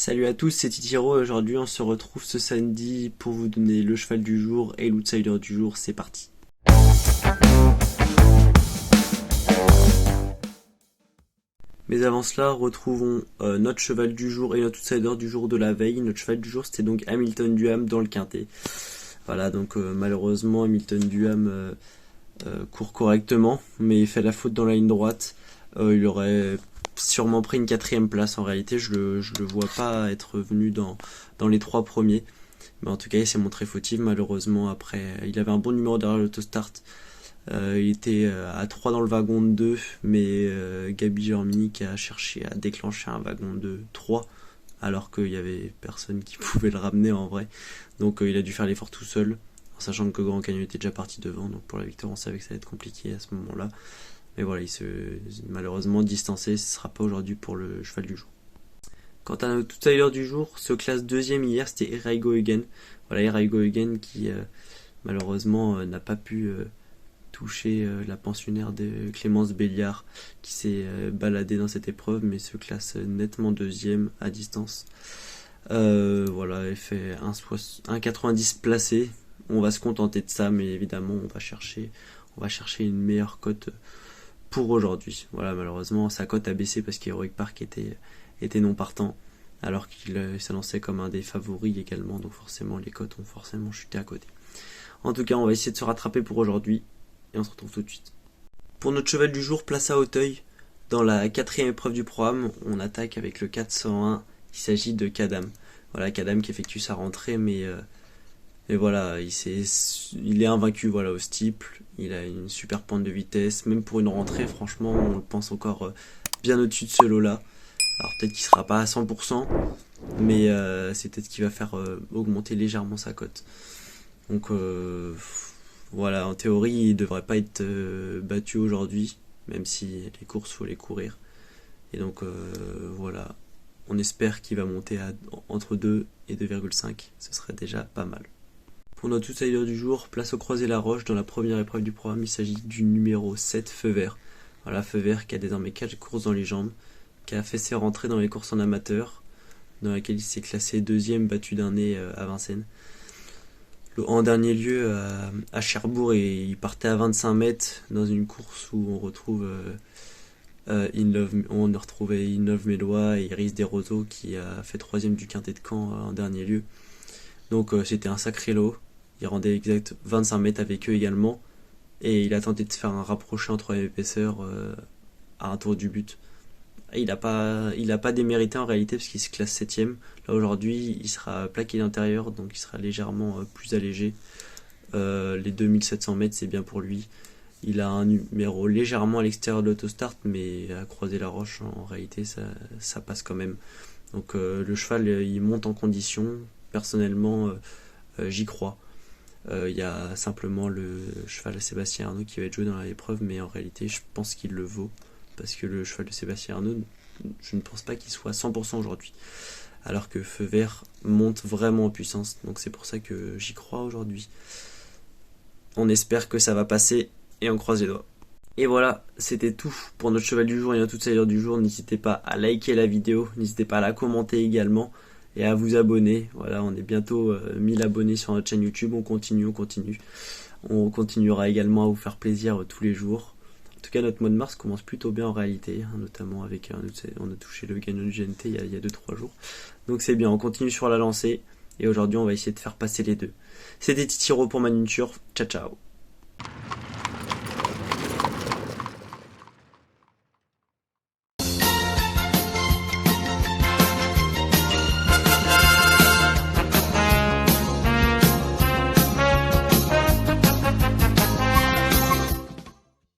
Salut à tous, c'est Titiro et aujourd'hui on se retrouve ce samedi pour vous donner le cheval du jour et l'outsider du jour, c'est parti. Mais avant cela, retrouvons notre cheval du jour et notre outsider du jour de la veille. Notre cheval du jour c'était donc Hamilton Duham dans le quintet. Voilà, donc malheureusement Hamilton Duham court correctement, mais il fait la faute dans la ligne droite. Il aurait sûrement pris une 4ème place en réalité, je le vois pas être venu dans les 3 premiers. Mais en tout cas il s'est montré fautif malheureusement. Après il avait un bon numéro derrière l'autostart. Il était à 3 dans le wagon de 2, mais Gabi Germinique a cherché à déclencher un wagon de 3 alors qu'il y avait personne qui pouvait le ramener en vrai. Donc il a dû faire l'effort tout seul, en sachant que Grand Canyon était déjà parti devant. Donc pour la victoire on savait que ça allait être compliqué à ce moment-là. Mais voilà, il se malheureusement distancé, ce ne sera pas aujourd'hui pour le cheval du jour. Quant à notre outsider du jour, se classe deuxième hier, c'était Erai Go Again. Voilà, Erai Go Again qui malheureusement n'a pas pu toucher la pensionnaire de Clémence Béliard qui s'est baladée dans cette épreuve, mais se classe nettement deuxième à distance. Voilà, elle fait 1,90 placé. On va se contenter de ça, mais évidemment on va chercher une meilleure cote pour aujourd'hui. Voilà, malheureusement sa cote a baissé parce qu'Heroic Park était non partant, alors qu'il s'annonçait comme un des favoris également, donc forcément les cotes ont forcément chuté à côté. En tout cas, on va essayer de se rattraper pour aujourd'hui et on se retrouve tout de suite. Pour notre cheval du jour, place à Auteuil. Dans la 4ème épreuve du programme, on attaque avec le 401. Il s'agit de Kadam. Voilà, Kadam qui effectue sa rentrée, mais voilà, il est invaincu voilà, au steeple. Il a une super pente de vitesse. Même pour une rentrée, franchement, on le pense encore bien au-dessus de ce lot-là. Alors peut-être qu'il ne sera pas à 100%, mais c'est peut-être qu'il va faire augmenter légèrement sa cote. Donc voilà, en théorie, il ne devrait pas être battu aujourd'hui, même si les courses, faut les courir. Et donc voilà, on espère qu'il va monter entre 2 et 2,5, ce serait déjà pas mal. Pour notre outsider du jour, place au Croisé-la-Roche dans la première épreuve du programme, il s'agit du numéro 7, Feu Vert. Voilà, Feu Vert qui a désormais 4 courses dans les jambes, qui a fait ses rentrées dans les courses en amateur, dans laquelle il s'est classé deuxième, battu d'un nez à Vincennes. En dernier lieu à Cherbourg, et il partait à 25 mètres dans une course où on retrouve on a retrouvé In Love Mélois et Iris Desroseaux qui a fait 3ème du quintet de Caen en dernier lieu. Donc c'était un sacré lot. Il rendait exact 25 mètres avec eux également. Et il a tenté de se faire un rapproché en 3ème épaisseur à un tour du but. Il a pas démérité en réalité parce qu'il se classe 7ème. Là aujourd'hui il sera plaqué d'intérieur, donc il sera légèrement plus allégé. Les 2700 mètres c'est bien pour lui. Il a un numéro légèrement à l'extérieur de l'autostart, mais à Croisé-la-Roche en réalité ça passe quand même. Donc le cheval il monte en condition. Personnellement j'y crois. Il y a simplement le cheval Sébastien Arnaud qui va être joué dans l'épreuve, mais en réalité je pense qu'il le vaut, parce que le cheval de Sébastien Arnaud, je ne pense pas qu'il soit à 100% aujourd'hui, alors que Feu Vert monte vraiment en puissance, donc c'est pour ça que j'y crois aujourd'hui. On espère que ça va passer et on croise les doigts. Et voilà, c'était tout pour notre cheval du jour et notre outsider du jour. N'hésitez pas à liker la vidéo, n'hésitez pas à la commenter également et à vous abonner. Voilà, on est bientôt 1000 abonnés sur notre chaîne YouTube, on continue. On continuera également à vous faire plaisir tous les jours. En tout cas, notre mois de mars commence plutôt bien en réalité, notamment avec on a touché le gagnant du GNT il y a 2-3 jours. Donc c'est bien, on continue sur la lancée et aujourd'hui on va essayer de faire passer les deux. C'était Titiro pour Manuture, ciao ciao.